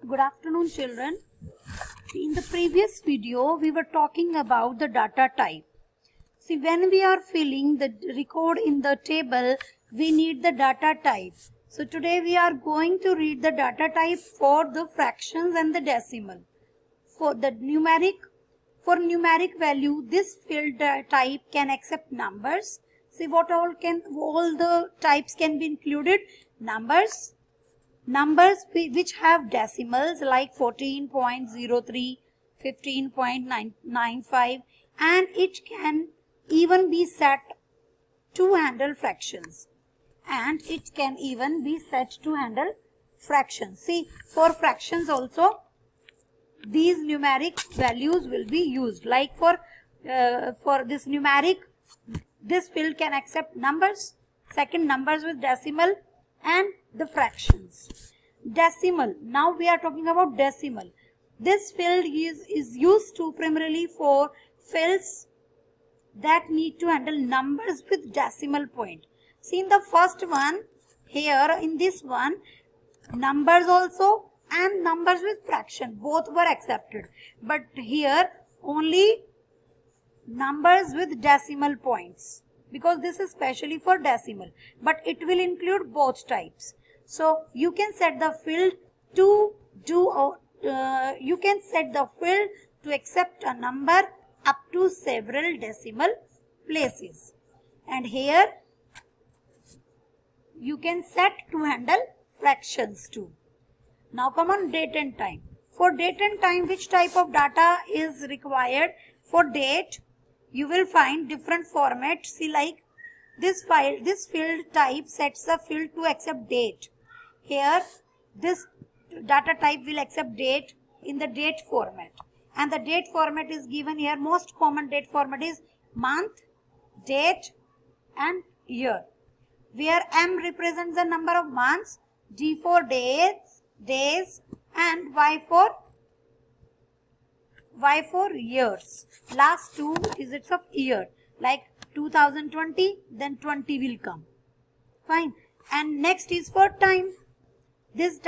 Good afternoon, children. In the previous video, we were talking about the data type. See, when we are filling the record in the table, we need the data type. So today we are going to read the data type for the fractions and the decimal. For numeric value, this field type can accept numbers. See what all the types can be included. Numbers which have decimals like 14.03, 15.995, and it can even be set to handle fractions. See, for fractions also, these numeric values will be used. Like for this numeric, this field can accept numbers, second numbers with decimal, and the fractions. Decimal. Now we are talking about decimal. This field is used to primarily for fields that need to handle numbers with decimal point. See, in the first one, here in this one, numbers also and numbers with fraction both were accepted, but here only numbers with decimal points, because this is specially for decimal, but it will include both types. So you can set the field to accept a number up to several decimal places, and here you can set to handle fractions too. Now come on, date and time. For date and time, which type of data is required? For date, you will find different formats. See, like this field type sets the field to accept date. Here, this data type will accept date in the date format, and the date format is given here. Most common date format is month, date, and year, where M represents the number of months, D for days, and Y for years. Last two digits of year, like 2020, then 20 will come. Fine. And next is for time. Using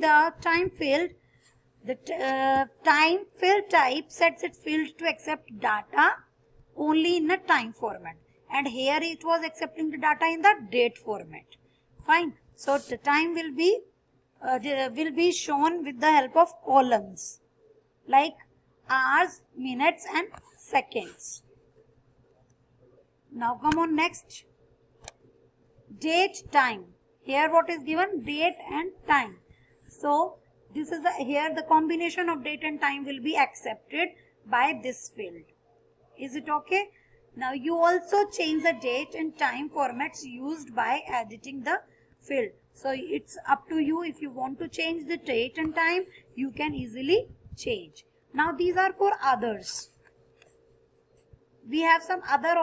the time field, the time field type sets its field to accept data only in a time format, and here it was accepting the data in the date format. Fine. So the time will be shown with the help of columns like hours, minutes, and seconds. Now come on, next, date, time. Here what is given? Date and time. So this is here the combination of date and time will be accepted by this field. Is it okay? Now you also change the date and time formats used by editing the field. So it's up to you. If you want to change the date and time, you can easily change. Now these are for others. We have some other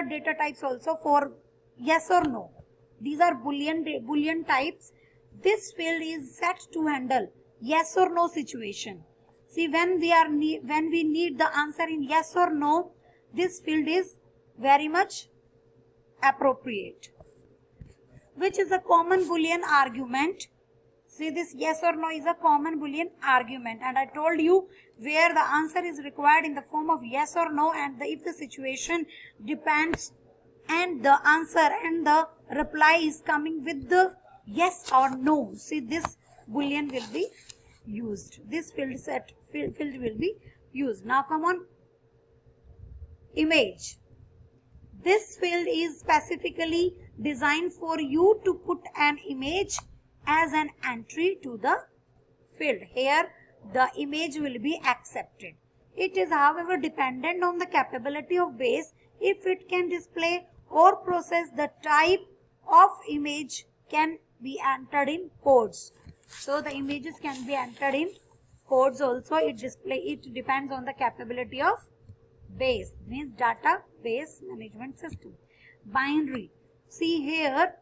data types also for yes or no. These are Boolean types. This field is set to handle yes or no situation. See, when we need the answer in yes or no, this field is very much appropriate. Which is a common Boolean argument. See, this yes or no is a common Boolean argument, and I told you where the answer is required in the form of yes or no, and if the situation depends and the answer and the reply is coming with the yes or no, see, this Boolean will be used. This field will be used. Now come on, image. This field is specifically designed for you to put an image as an entry to the field. Here the image will be accepted. It is, however, dependent on the capability of base if it can display or process the type of image can be entered in codes. So the images can be entered in codes also. It depends on the capability of base, means database management system. Binary. See, here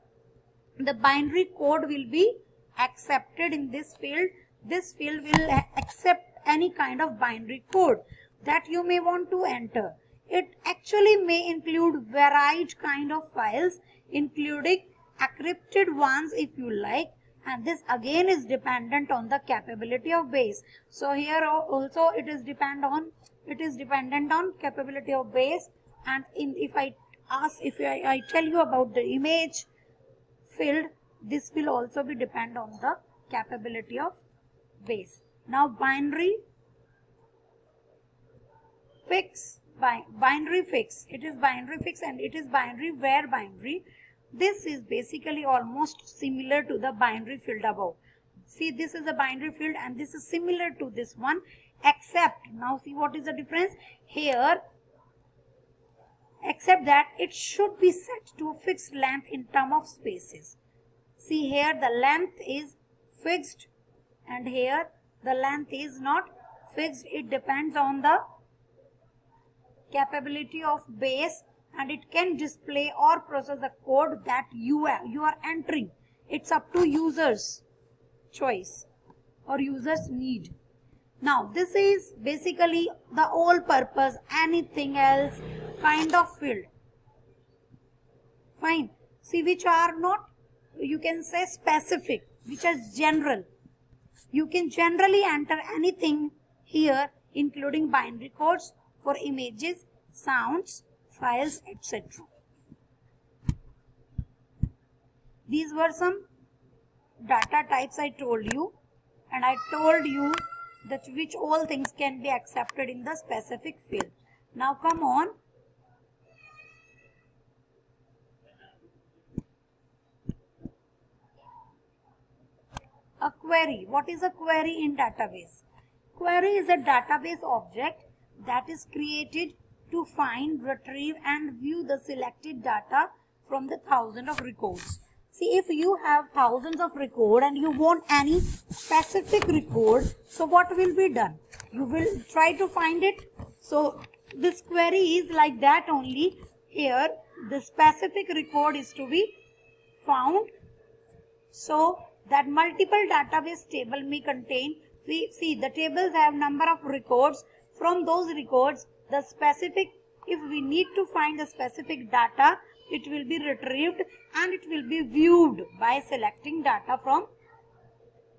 the binary code will be accepted in this field. This field will accept any kind of binary code that you may want to enter. It actually may include varied kind of files, including encrypted ones if you like, and this again is dependent on the capability of base. So here also it is dependent on capability of base. And if I tell you about the image field, this will also be depend on the capability of base. Now binary fix, it is binary fix and it is binary where binary. This is basically almost similar to the binary field above. See, this is a binary field and this is similar to this one, except, now see what is the difference here, except that it should be set to a fixed length in term of spaces. See, here the length is fixed and here the length is not fixed. It depends on the capability of base, and it can display or process the code that you are entering. It's up to users choice or users need. Now this is basically the all purpose anything else kind of field. Fine. See, which are not, you can say specific, which are general. You can generally enter anything here, including binary codes for images, sounds, files, etc. These were some data types I told you, and I told you that which all things can be accepted in the specific field. Now come on. A query. What is a query in database? Query is a database object that is created to find, retrieve and view the selected data from the thousands of records. See, if you have thousands of records and you want any specific record, so what will be done? You will try to find it. So this query is like that only. Here the specific record is to be found. So that multiple database table may contain, see the tables have number of records. From those records, the specific, if we need to find the specific data, it will be retrieved and it will be viewed by selecting data from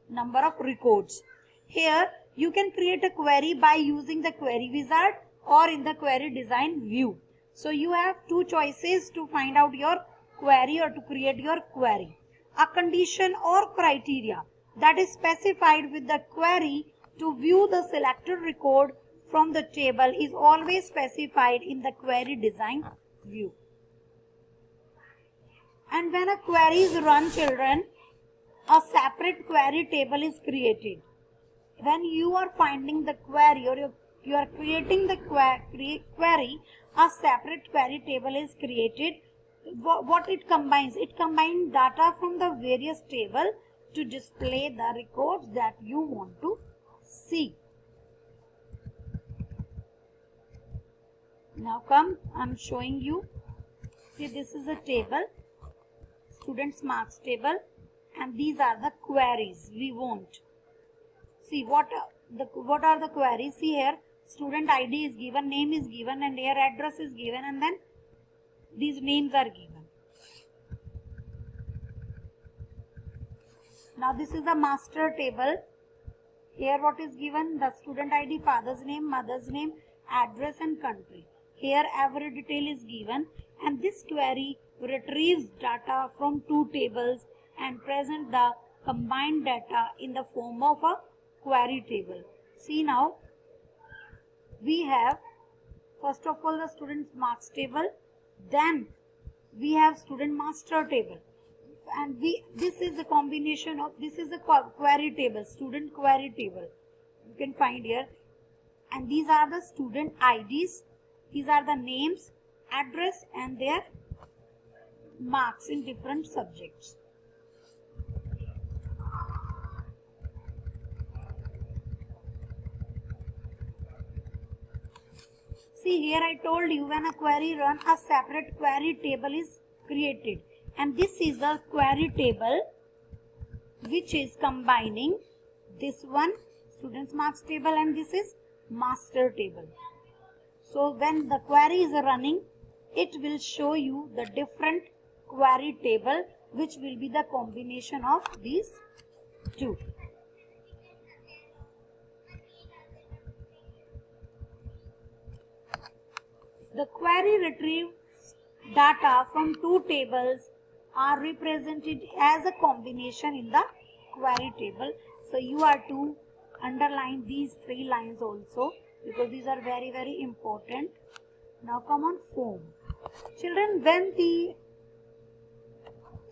number of records. Here you can create a query by using the query wizard or in the query design view. So you have two choices to find out your query or to create your query. A condition or criteria that is specified with the query to view the selected record from the table is always specified in the query design view. And when a query is run, children, a separate query table is created. When you are finding the query or you are creating the query, a separate query table is created. What it combines? It combines data from the various tables to display the records that you want to see. Now come, I am showing you. See, this is a table, students marks table, and these are the queries we want. See what are the queries? See here, student ID is given, name is given, and here address is given, and then these names are given. Now this is a master table. Here what is given? The student ID, father's name, mother's name, address and country. Here every detail is given, and this query retrieves data from two tables and present the combined data in the form of a query table. See now, we have first of all the student marks table, then we have student master table, and this is a combination of, this is a query table, student query table you can find here, and these are the student IDs, these are the names, address and their marks in different subjects. See here I told you when a query run, a separate query table is created, and this is a query table which is combining this one students marks table and this is master table. So when the query is running, it will show you the different query table which will be the combination of these two. The query retrieves data from two tables are represented as a combination in the query table. So you are to underline these three lines also, because these are very, very important. Now come on form. Children, when the,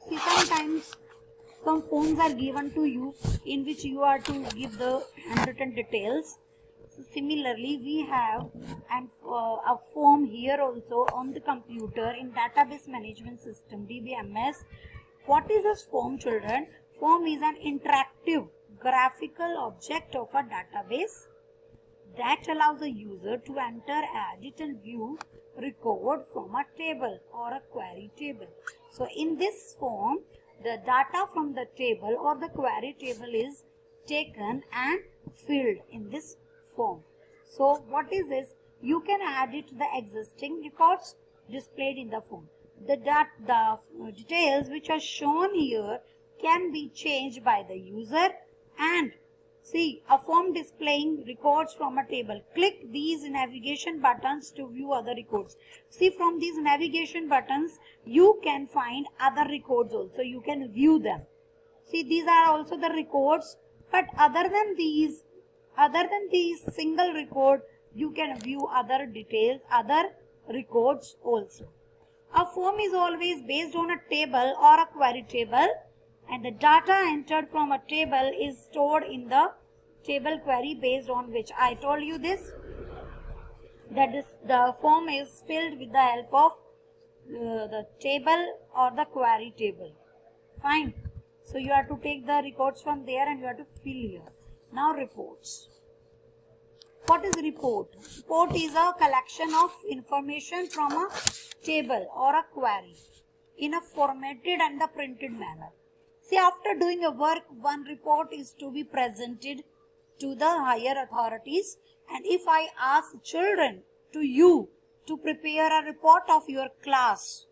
see, sometimes some forms are given to you in which you are to give the handwritten details. So similarly, we have a form here also on the computer in database management system, DBMS. What is this form, children? Form is an interactive graphical object of a database that allows a user to enter, edit and view record from a table or a query table. So in this form, the data from the table or the query table is taken and filled in this form. So what is this? You can edit the existing records displayed in the form. The details which are shown here can be changed by the user. And see, a form displaying records from a table. Click these navigation buttons to view other records. See, from these navigation buttons, you can find other records also. You can view them. See, these are also the records. But other than these single record, you can view other details, other records also. A form is always based on a table or a query table, and the data entered from a table is stored in the table query based on which I told you this, that is, the form is filled with the help of the table or the query table. Fine. So you have to take the records from there and you have to fill here. Now reports. What is report? Report is a collection of information from a table or a query in a formatted and a printed manner. See, after doing a work, one report is to be presented to the higher authorities. And if I ask children to you to prepare a report of your class,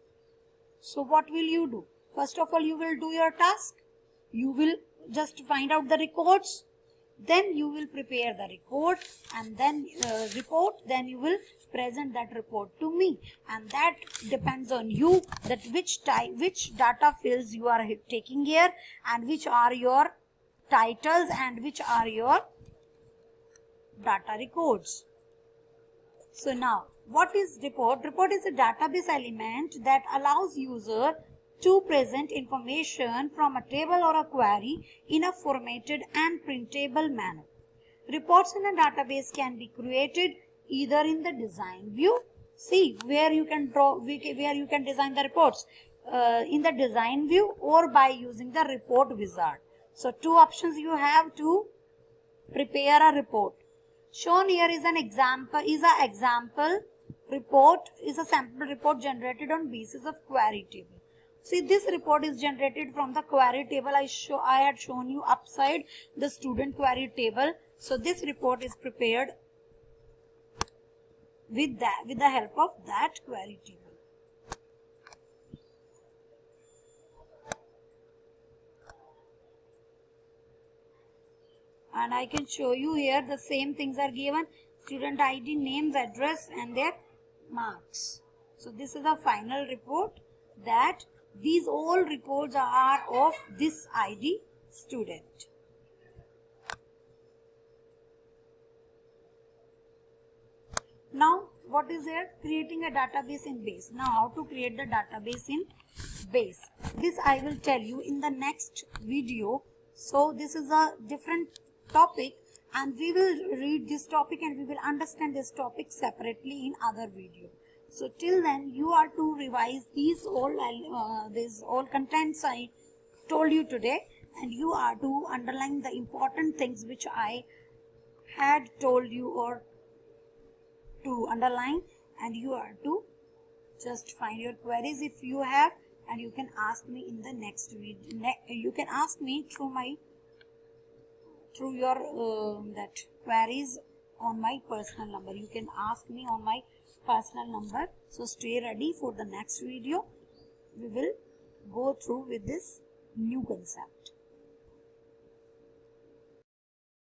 so what will you do? First of all, you will do your task. You will just find out the records. Then you will prepare the report and then then you will present that report to me, and that depends on you, that which data fields you are taking here and which are your titles and which are your data records. So now, what is report? Report is a database element that allows user to present information from a table or a query in a formatted and printable manner. Reports in a database can be created either in the design view, see where you can draw, where you can design the reports, in the design view, or by using the report wizard. So two options you have to prepare a report. Shown here is an example, report, is a sample report generated on basis of query table. See, this report is generated from the query table. I had shown you upside the student query table. So this report is prepared with the help of that query table. And I can show you here the same things are given: student ID, names, address and their marks. So this is the final report, that these all records are of this ID student. Now what is there? Creating a database in base. Now how to create the database in base? This I will tell you in the next video. So this is a different topic and we will read this topic and we will understand this topic separately in other video. So till then you are to revise these all contents I told you today, and you are to underline the important things which I had told you or to underline, and you are to just find your queries if you have, and you can ask me in the next video. You can ask me through your that queries on my personal number. You can ask me on my personal number. So stay ready for the next video. We will go through with this new concept.